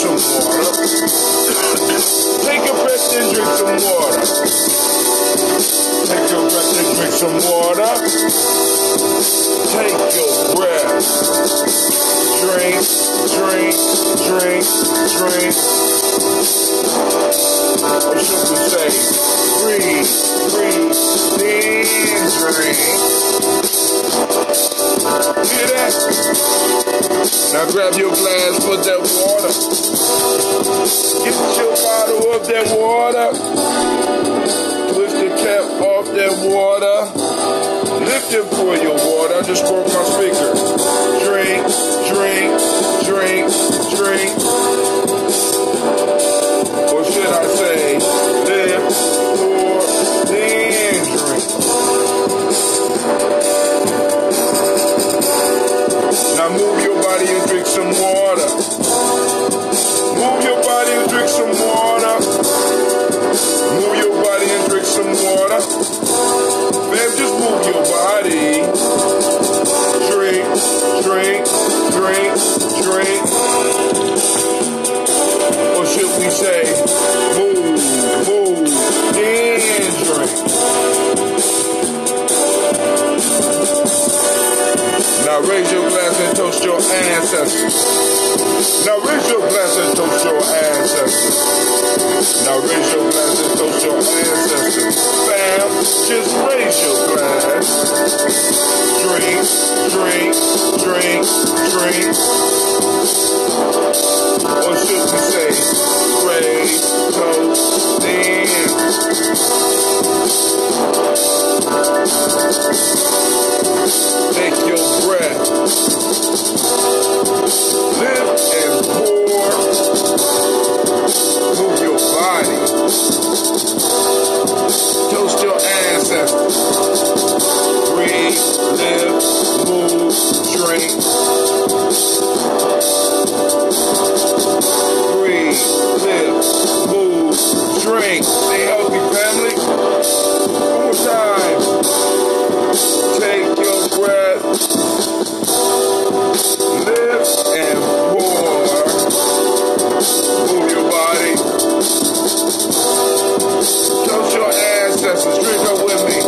some water. Take a breath and drink some water. Take your breath and drink some water. Take your breath. Drink, drink, drink, drink. Or should we say, breathe, breathe, then drink. Hear that? Now grab your glass, put that water. Get your bottle of that water. Twist the cap off that water. Lift it for your water. I just broke my speaker. Drink, drink, drink, drink. Or should I say, lift, pour, then drink. Now move your body and drink some water. Move your body and drink some water. Move your body and drink some water. Man, just move your body. Drink, drink, drink, drink. Or should we say, move, move, then drink. Now raise your glass and toast your ancestors. Now raise your glass and toast your ancestors. Now raise your glass and toast your ancestors. Fam, just raise your glass. Drink, drink, drink, drink. Or should we say, raise, toast, then. Take your breath. Lift and pour. Move your body. Toast your ancestors. Breathe, live, move, drink. Breathe, live, move, drink. Stay healthy, family. One more time. Take your breath. Lift and pour. Move your body. Toast your ancestors. Drink up with me.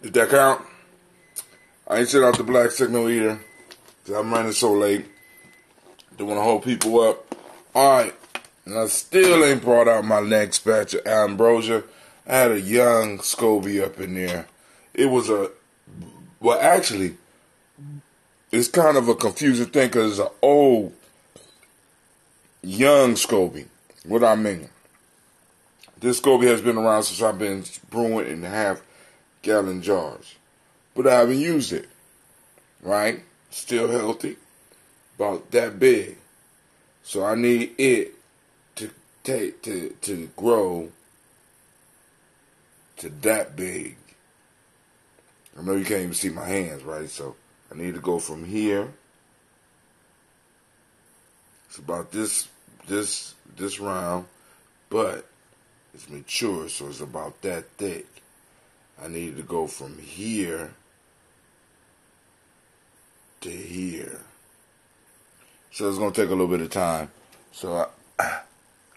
Did that count? I ain't sent out the black signal either, because I'm running so late. Don't want to hold people up. Alright, and I still ain't brought out my next batch of ambrosia. I had a young SCOBY up in there. It was well actually, it's kind of a confusing thing because it's an old, young SCOBY. What I mean, this SCOBY has been around since I've been brewing in half-gallon jars. But I haven't used it, right? Still healthy, about that big. So I need it to grow to that big. I know you can't even see my hands, right? So I need to go from here. It's about this round, but it's mature, so it's about that thick. I need to go from here to here. So it's gonna take a little bit of time. So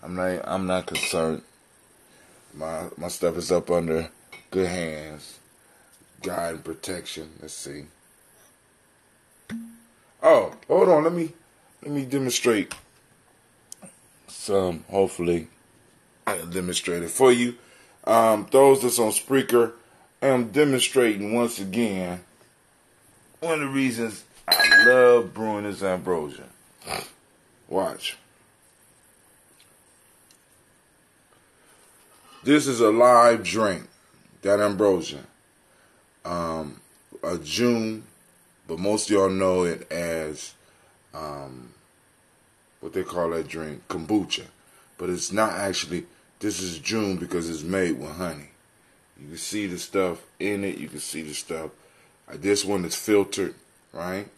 I'm not concerned. My stuff is up under good hands, guide and protection. Let's see. Oh, hold on. Let me demonstrate some. Hopefully, I can demonstrate it for you. Those that's on Spreaker, I'm demonstrating once again one of the reasons I love brewing this ambrosia. Watch. This is a live drink, that ambrosia. A June, but most of y'all know it as what they call that drink, kombucha. But it's not actually, this is June because it's made with honey. You can see the stuff in it, you can see the stuff. This one is filtered, right?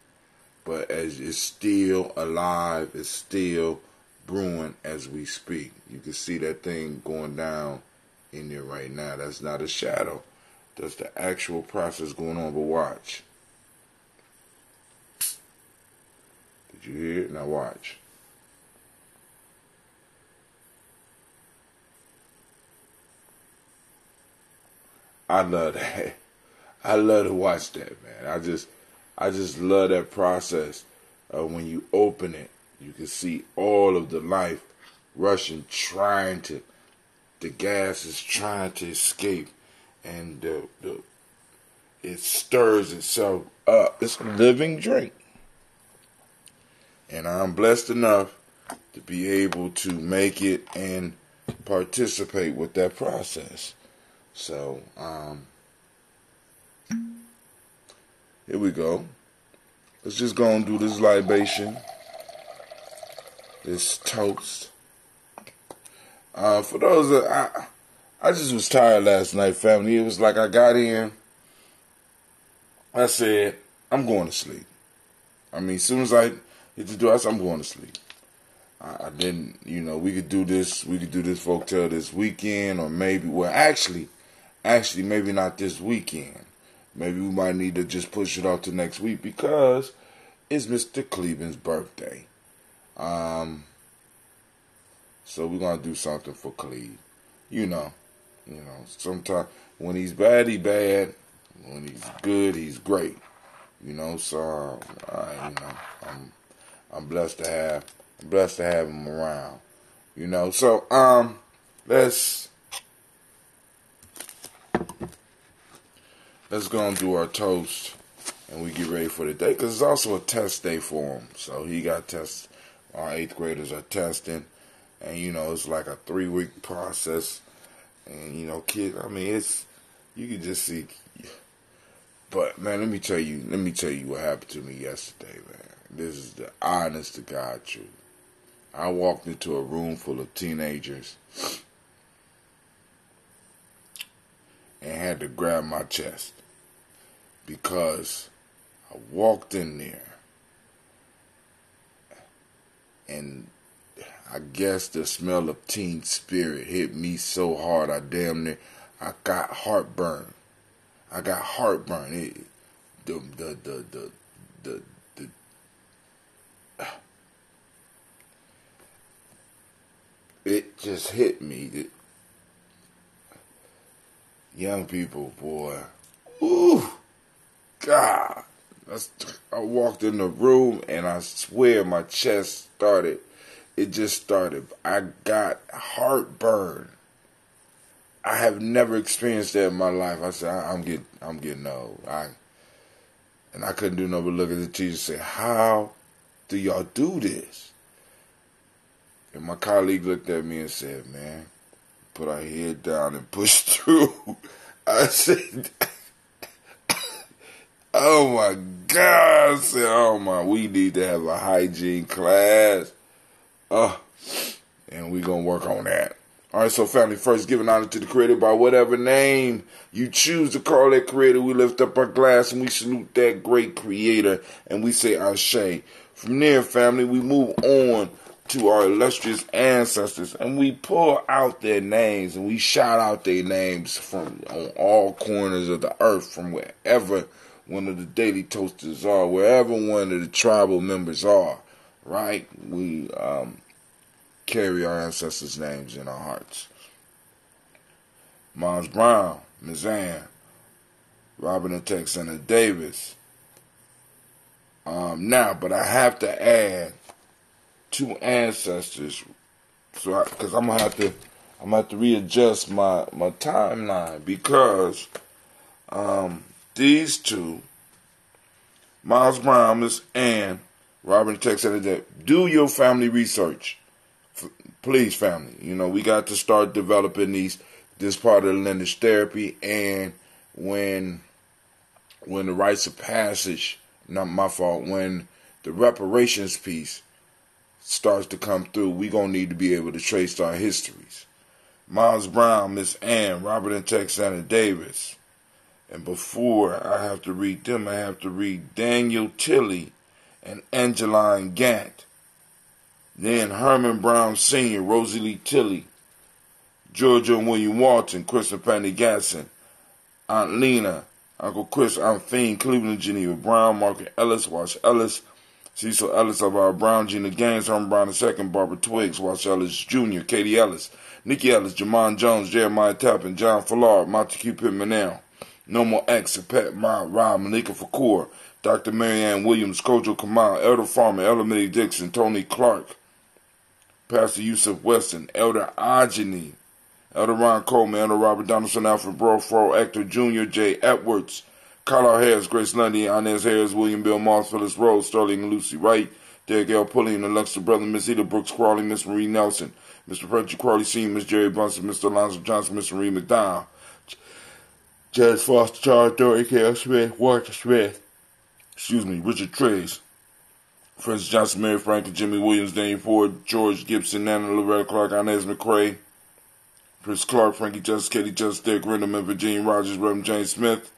But as it's still alive, it's still brewing as we speak. You can see that thing going down in there right now. That's not a shadow. That's the actual process going on. But watch. Did you hear it? Now watch. I love that. I love to watch that, man. I just love that process. When you open it, you can see all of the life rushing, the gas is trying to escape, and it stirs itself up. It's a living drink. And I'm blessed enough to be able to make it and participate with that process. So, here we go. Let's just go and do this libation, this toast. For those that I just was tired last night, family. It was like I got in, I said, I'm going to sleep. I mean, as soon as I hit the door, I said, I'm going to sleep. I didn't, we could do this folktale this weekend, or maybe, actually, maybe not this weekend. Maybe we might need to just push it off to next week because it's Mr. Cleveland's birthday. So we're going to do something for Cleve. Sometimes when he's bad, he's bad. When he's good, he's great. So, I'm blessed to have him around. So, let's go and do our toast, and we get ready for the day, because it's also a test day for him. So he got tests. Our 8th graders are testing, and it's like a 3-week process. And kids, I mean, you can just see. But man, let me tell you what happened to me yesterday, man. This is the honest to God truth. I walked into a room full of teenagers and had to grab my chest because I walked in there and I guess the smell of teen spirit hit me so hard I got heartburn. It just hit me. Young people, boy. Ooh, God. I walked in the room and I swear my chest started. It just started. I got heartburn. I have never experienced that in my life. I said, I'm getting old. And I couldn't do nothing but look at the teacher and say, how do y'all do this? And my colleague looked at me and said, man, put our head down and push through. I said, oh my God. I said, oh my, we need to have a hygiene class. And we're going to work on that. All right, so family, first giving honor to the Creator by whatever name you choose to call that Creator. We lift up our glass and we salute that great Creator and we say Ashe. From there, family, we move on to our illustrious ancestors and we pull out their names and we shout out their names from on all corners of the earth, from wherever one of the daily toasters are, wherever one of the tribal members are, right? We carry our ancestors' names in our hearts. Miles Brown, Miss Ann, Robin and Texana Davis. Now, but I have to add 2 ancestors, so because I'm gonna have to readjust my timeline, because these 2, Miles Brown, Miss Ann, Robin and Texana Davis, do your family research, please, family. You know, we got to start developing this part of the lineage therapy, and when the rites of passage, not my fault, when the reparations piece starts to come through, we gonna need to be able to trace our histories. Miles Brown, Miss Ann, Robert and Texana Davis. And before I have to read them, I have to read Daniel Tilley and Angeline Gant. Then Herman Brown Sr., Rosie Lee Tilley, Georgia and William Walton, Chris and Fanny Gatson, Aunt Lena, Uncle Chris, Aunt Fiend, Cleveland, Geneva Brown, Margaret Ellis, Wash Ellis, Cecil Ellis, Elvira Brown, Gina Gaines, Herman Brown II, Barbara Twiggs, Wash Ellis Jr., Katie Ellis, Nikki Ellis, Jamon Jones, Jeremiah Tappan, John Fallard, Montague Pittman Manel, No More X, Pet Ma, Rob, Malika Fakour, Dr. Marianne Williams, Kojo Kamal, Elder Farmer, Elder Mitty Dixon, Tony Clark, Pastor Yusuf Weston, Elder Ajani, Elder Ron Coleman, Elder Robert Donaldson, Alfred Brofro, Hector Jr., Jay Edwards, Carla Harris, Grace Lundy, Inez Harris, William Bill Moss, Phyllis Rose, Sterling and Lucy Wright, Derek L. Pulliam, Alexa Brother, Miss Eda Brooks Crawley, Miss Marie Nelson, Mr. Frederick Crawley Sr., Miss Jerry Bunsen, Mr. Alonzo Johnson, Miss Marie McDowell, Jazz Foster, Charles Dory, K.L. Smith, Walter Smith, Richard Triggs, Francis Johnson, Mary Franklin, Jimmy Williams, Daniel Ford, George Gibson, Nana Loretta Clark, Inez McCrae, Chris Clark, Frankie Justice, Katie Justice, Derek Rinderman, Virginia Rogers, Reverend James Smith,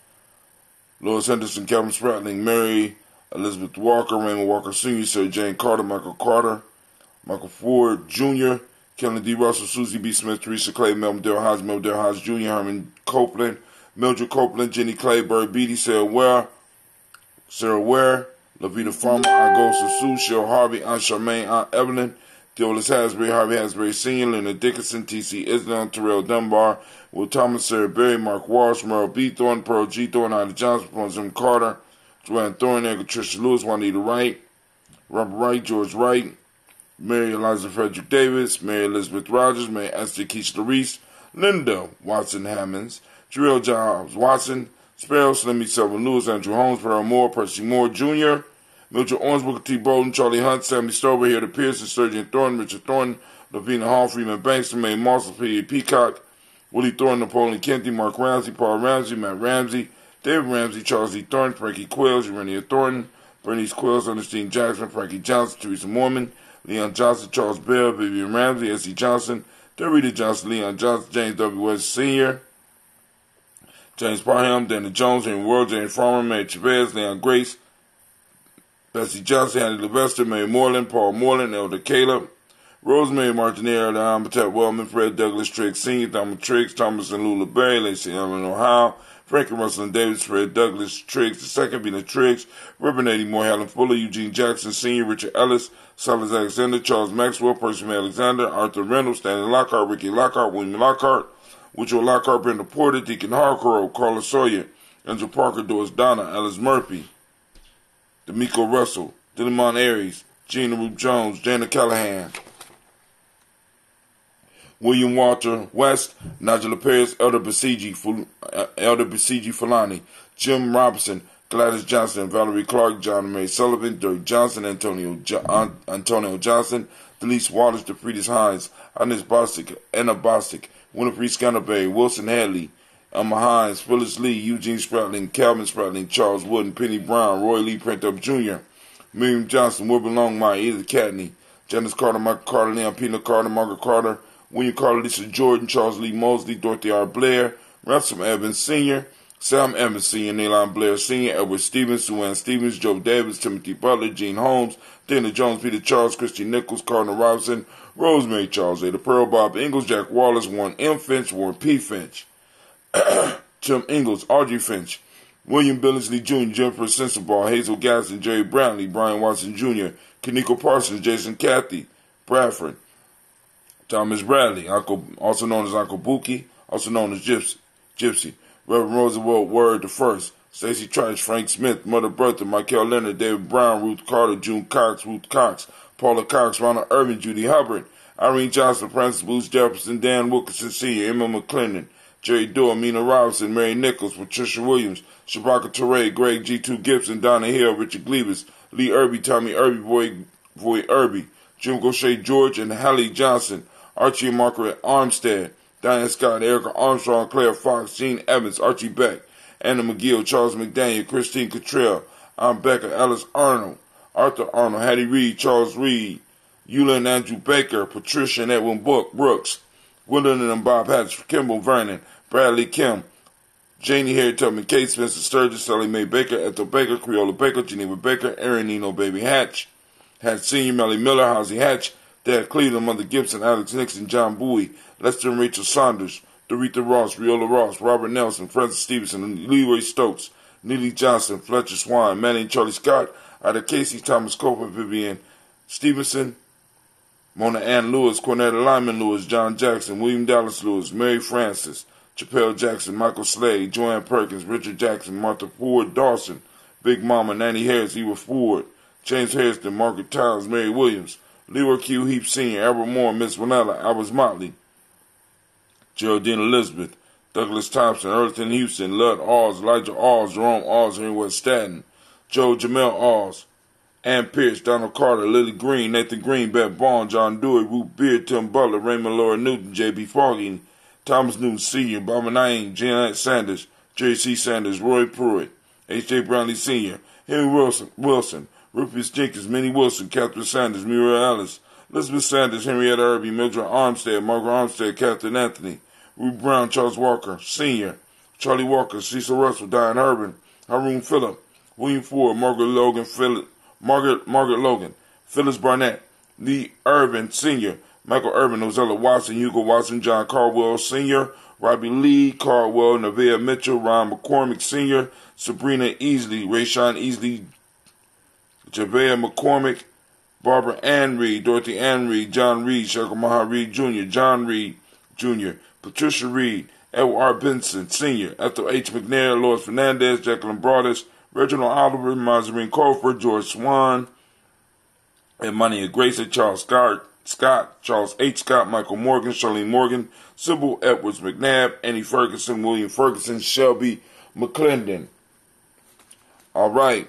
Lois Henderson, Calvin Spratling, Mary Elizabeth Walker, Raymond Walker Sr., Sir Jane Carter, Michael Carter, Michael Ford Jr., Kelly D. Russell, Susie B. Smith, Teresa Clay, Melvin Dale Hodge Jr., Herman Copeland, Mildred Copeland, Jenny Clayburg, Beatty, Sarah Ware, Lavita Farmer, Aunt Ghost Sue, Cheryl Harvey, Aunt Charmaine, Aunt Evelyn, Theolis Hasbury, Harvey Hasbury Sr., Leonard Dickinson, T.C. Islam, Terrell Dunbar, Will Thomas, Sarah Berry, Mark Walsh, Merle B. Thornton, Pearl G. Thornton, Ida Johnson, Jim Carter, Joanne Thornton, Edgar Tricia Lewis, Juanita Wright, Robert Wright, George Wright, Mary Eliza Frederick Davis, Mary Elizabeth Rogers, Mary Esther Keisha Reese, Linda Watson Hammonds, Jarrell Jobs Watson, Sparrow, Slimmy Selvin Lewis, Andrew Holmes, Pearl Moore, Percy Moore Jr., Mildred Owens, Booker T. Bolden, Charlie Hunt, Sammy Stover, Hilda Pearson, Sturgeon Thornton, Richard Thornton, Lavina Hall, Freeman Banks, May Mossel, P. Peacock, Willie Thornton, Napoleon Kennedy, Mark Ramsey, Paul Ramsey, Matt Ramsey, David Ramsey, Charles E. Thornton, Frankie Quills, Urania Thornton, Bernice Quills, Ernestine Jackson, Frankie Johnson, Teresa Mormon, Leon Johnson, Charles Bell, Vivian Ramsey, S.E. Johnson, Dorita Johnson, Leon Johnson, James W. West Sr., James Parham, Danny Jones, Henry World, James Farmer, Mary Chavez, Leon Grace, Bessie Johnson, Hattie Levester, Mary Moreland, Paul Moreland, Elder Caleb, Rosemary Martinez, Elder Amatet Wellman, Fred Douglas Triggs Sr., Thomas Triggs, Thomas and Lula Berry, Lacey Ellen Ohio, Frankie Russell and Davis, Fred Douglas Triggs II, Vina Triggs, Reverend Eddie Moore, Helen Fuller, Eugene Jackson Sr., Richard Ellis, Silas Alexander, Charles Maxwell, Percy May Alexander, Arthur Reynolds, Stanley Lockhart, Ricky Lockhart, William Lockhart, Woodrow Lockhart, Brenda Porter, Deacon Harcrow, Carla Sawyer, Angel Parker, Doris Donna, Alice Murphy, D'Amico Russell, Dillamon Aries, Gina Ruth Jones, Janet Callahan, William Walter West, Nigel Paris, Elder Basiji Fulani, Jim Robinson, Gladys Johnson, Valerie Clark, John May Sullivan, Dirk Johnson, Antonio Johnson, Delise Waters, DeFriedis Hines, Ines Bostic, Anna Bostic, Winifred Scanterbury, Wilson Hadley, Emma Hines, Phyllis Lee, Eugene Spratling, Calvin Spratling, Charles Wooden, Penny Brown, Roy Lee Printup Jr., Miriam Johnson, Wilbur Longmire, Edith Catney, Janice Carter, Michael Carter, Leon Pina Carter, Margaret Carter, William Carter, Lisa Jordan, Charles Lee Mosley, Dorothy R. Blair, Ransom Evans Sr., Sam Evans Sr., Nalon Blair Sr., Edward Stevens, Sue Ann Stevens, Joe Davis, Timothy Butler, Gene Holmes, Dana Jones, Peter Charles, Christy Nichols, Cardinal Robinson, Rosemary Charles, Ada Pearl, Bob Ingalls, Jack Wallace, Warren M. Finch, Warren P. Finch, Tim Ingalls, Audrey Finch, William Billingsley Jr., Jennifer Sensabaugh, Hazel Gaston, Jerry Brantley, Brian Watson Jr., Kaneko Parsons, Jason Cathy, Bradford, Thomas Bradley, also known as Uncle Buki, also known as Gypsy, Reverend Roosevelt Word I, Stacey Trice, Frank Smith, Mother Bertha, Michael Leonard, David Brown, Ruth Carter, June Cox, Ruth Cox, Paula Cox, Ronald Irvin, Judy Hubbard, Irene Johnson, Francis Booth Jefferson, Dan Wilkinson Sr., Emma McClendon, Jerry Dorr, Mina Robinson, Mary Nichols, Patricia Williams, Shabaka Teray, Greg G2 Gibson, Donna Hill, Richard Gleavis, Lee Irby, Tommy Irby, Boy Irby, Jim Gaucher George, and Hallie Johnson, Archie and Margaret Armstead, Diane Scott, Erica Armstrong, Claire Fox, Gene Evans, Archie Beck, Anna McGill, Charles McDaniel, Christine Cottrell, Aunt Becca, Alice Arnold, Arthur Arnold, Hattie Reed, Charles Reed, Eula and Andrew Baker, Patricia and Edwin Brooks, Gwendolyn and Bob Hatch, Kimball Vernon, Bradley Kim, Janie Harry Tubman, Kate Spencer, Sturgis, Sally Mae Baker, Ethel Baker, Creola Baker, Geneva Baker, Aaron Nino Baby Hatch, Senior, Melly Miller, Housie Hatch, Dad Cleveland, Mother Gibson, Alex Nixon, John Bowie, Lester and Rachel Saunders, Dorita Ross, Riola Ross, Robert Nelson, Francis Stevenson, Leroy Stokes, Neely Johnson, Fletcher Swan, Manny and Charlie Scott, Ida Casey, Thomas Copeland, Vivian Stevenson, Mona Ann Lewis, Cornetta Lyman Lewis, John Jackson, William Dallas Lewis, Mary Francis, Chappelle Jackson, Michael Slade, Joanne Perkins, Richard Jackson, Martha Ford Dawson, Big Mama, Nanny Harris, Eva Ford, James Harrison, Margaret Tiles, Mary Williams, Leroy Q. Heap Sr., Albert Moore, Miss Vanilla, Albert Motley, Geraldine Elizabeth, Douglas Thompson, Earlton Houston, Lud Alls, Elijah Alls, Jerome Alls, Henry West Staten, Joe Jamel Alls, Ann Pierce, Donald Carter, Lily Green, Nathan Green, Beth Bond, John Dewey, Ruth Beard, Tim Butler, Raymond Laura Newton, J.B. Foggy, Thomas Newton Sr., Barbara Naeem, Janet Sanders, Jerry C. Sanders, Roy Pruitt, H.J. Brownlee Sr., Henry Wilson, Rufus Jenkins, Minnie Wilson, Catherine Sanders, Muriel Ellis, Elizabeth Sanders, Henrietta Irby, Mildred Armstead, Margaret Armstead, Catherine Anthony, Ruth Brown, Charles Walker, Sr., Charlie Walker, Cecil Russell, Diane Urban, Haroon Phillip, William Ford, Margaret Logan, Phyllis Barnett, Lee Irvin, Sr., Michael Irvin, Ozella Watson, Hugo Watson, John Caldwell, Sr., Robbie Lee, Caldwell, Nevaeh Mitchell, Ron McCormick, Sr., Sabrina Easley, Rayshawn Easley, Javea McCormick, Barbara Ann Reed, Dorothy Ann Reed, John Reed, Shakamaha Reed Jr., John Reed Jr., Patricia Reed, Edward R. Benson, Sr., Ethel H. McNair, Lois Fernandez, Jacqueline Broadus, Reginald Oliver, Mazarine Colford, George Swan, Emmanuel Grayson, Charles Scott, Charles H. Scott, Michael Morgan, Charlene Morgan, Sybil Edwards McNabb, Annie Ferguson, William Ferguson, Shelby McClendon. All right.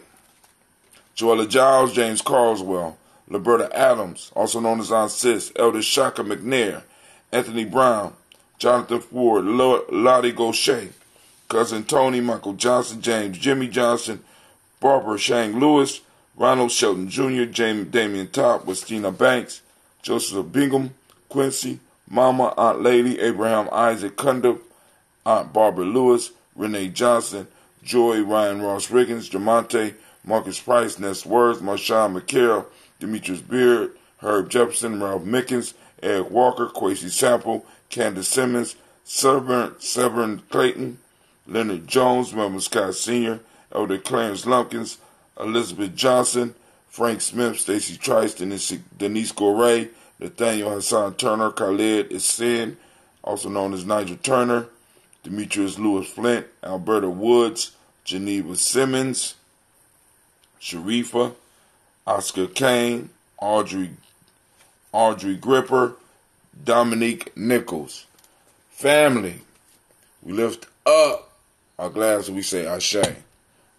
Joella Giles, James Carswell, Liberta Adams, also known as Aunt Sis, Elder Shaka McNair, Anthony Brown, Jonathan Ford, Lottie Gaucher, Cousin Tony, Michael Johnson, James Jimmy Johnson, Barbara Shang Lewis, Ronald Shelton Jr., Damian Top, Westina Banks, Joseph Bingham, Quincy, Mama, Aunt Lady, Abraham Isaac Cundiff, Aunt Barbara Lewis, Renee Johnson, Joy, Ryan Ross Riggins, Jamonte, Marcus Price, Ness Worth, Marshawn McCarroll, Demetrius Beard, Herb Jefferson, Ralph Mickens, Eric Walker, Quasi Sample, Candace Simmons, Severn Clayton, Leonard Jones, Melvin Scott Sr., Elder Clarence Lumpkins, Elizabeth Johnson, Frank Smith, Stacey Trice, Denise Goray, Nathaniel Hassan Turner, Khalid Isin, also known as Nigel Turner, Demetrius Lewis Flint, Alberta Woods, Geneva Simmons, Sharifa, Oscar Kane, Audrey Gripper, Dominique Nichols. Family, we lift up our glass and we say Ashe.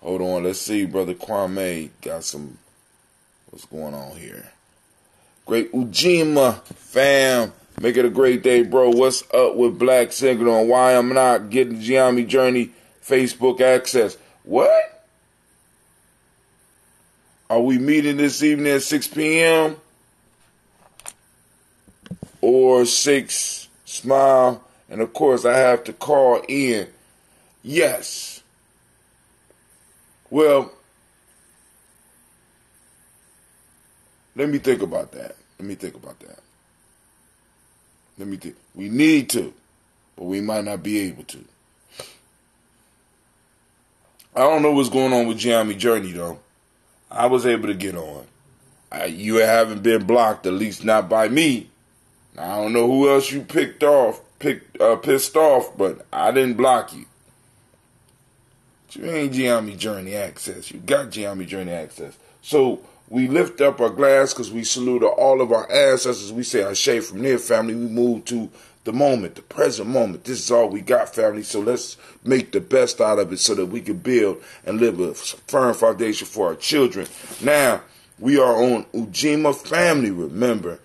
Hold on, let's see, Brother Kwame got some, what's going on here? Great Ujima, fam. Make it a great day, bro. What's up with Black Signal and why I'm not getting Gye-Nyame Journey Facebook access? What? Are we meeting this evening at 6 p.m.? Or 6 Smile? And of course, I have to call in. Yes. Well, let me think about that. We need to, but we might not be able to. I don't know what's going on with Gye-Nyame Journey, though. I was able to get on. You haven't been blocked, at least not by me. I don't know who else you pissed off, but I didn't block you. You ain't Gye-Nyame Journey access. You got Gye-Nyame Journey access. So we lift up our glass because we salute all of our ancestors. We say, Ashe, from there, family, we move to the moment, the present moment. This is all we got, family. So let's make the best out of it so that we can build and live a firm foundation for our children. Now, we are on Ujima, family. Remember,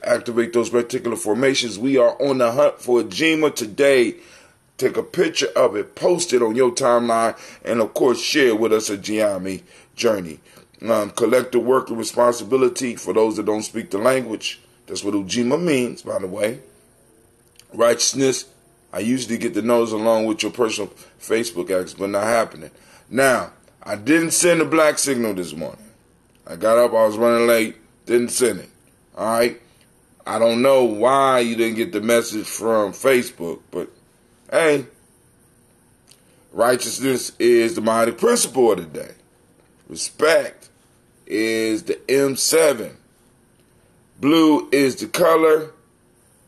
activate those reticular formations. We are on the hunt for Ujima today. Take a picture of it, post it on your timeline, and of course share with us a Gye-Nyame Journey. Collective work and responsibility for those that don't speak the language. That's what Ujima means, by the way. Righteousness. I usually get the notice along with your personal Facebook access, but not happening. Now, I didn't send a black signal this morning. I got up, I was running late, didn't send it. Alright? I don't know why you didn't get the message from Facebook, but hey, righteousness is the mighty principle of the day. Respect is the M7. Blue is the color.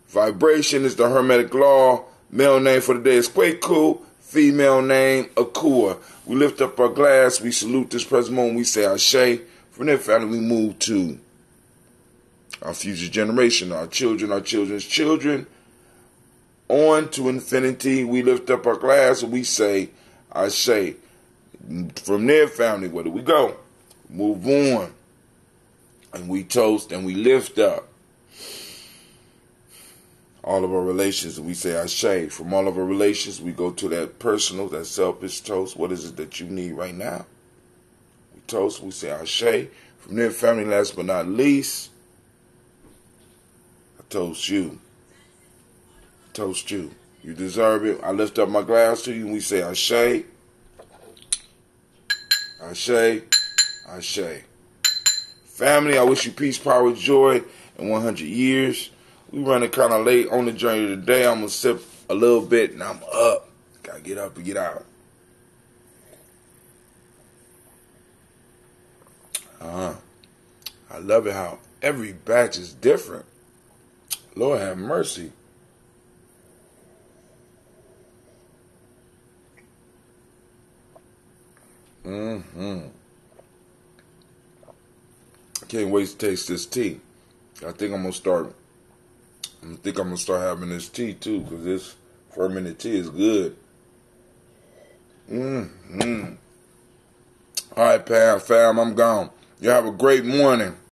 Vibration is the hermetic law. Male name for the day is Kwaku. Female name, Akua. We lift up our glass. We salute this present moment. We say Ashe. From there, family, we move to our future generation, our children, our children's children. On to infinity. We lift up our glass and we say Ashe. From there, family, where do we go? Move on. And we toast and we lift up all of our relations, and we say Ashe. From all of our relations, we go to that personal, that selfish toast. What is it that you need right now? We toast, we say Ashe. From there, family, last but not least, I toast you. Toast you. You deserve it. I lift up my glass to you, and we say Ashe. Ashe. Ashe. Family, I wish you peace, power, joy, and 100 years. We running kind of late on the journey today. I'm going to sip a little bit and I'm up. Got to get up and get out. I love it how every batch is different. Lord have mercy. I can't wait to taste this tea. I think I'm gonna start having this tea too, because this fermented tea is good. All right, fam, I'm gone. You have a great morning.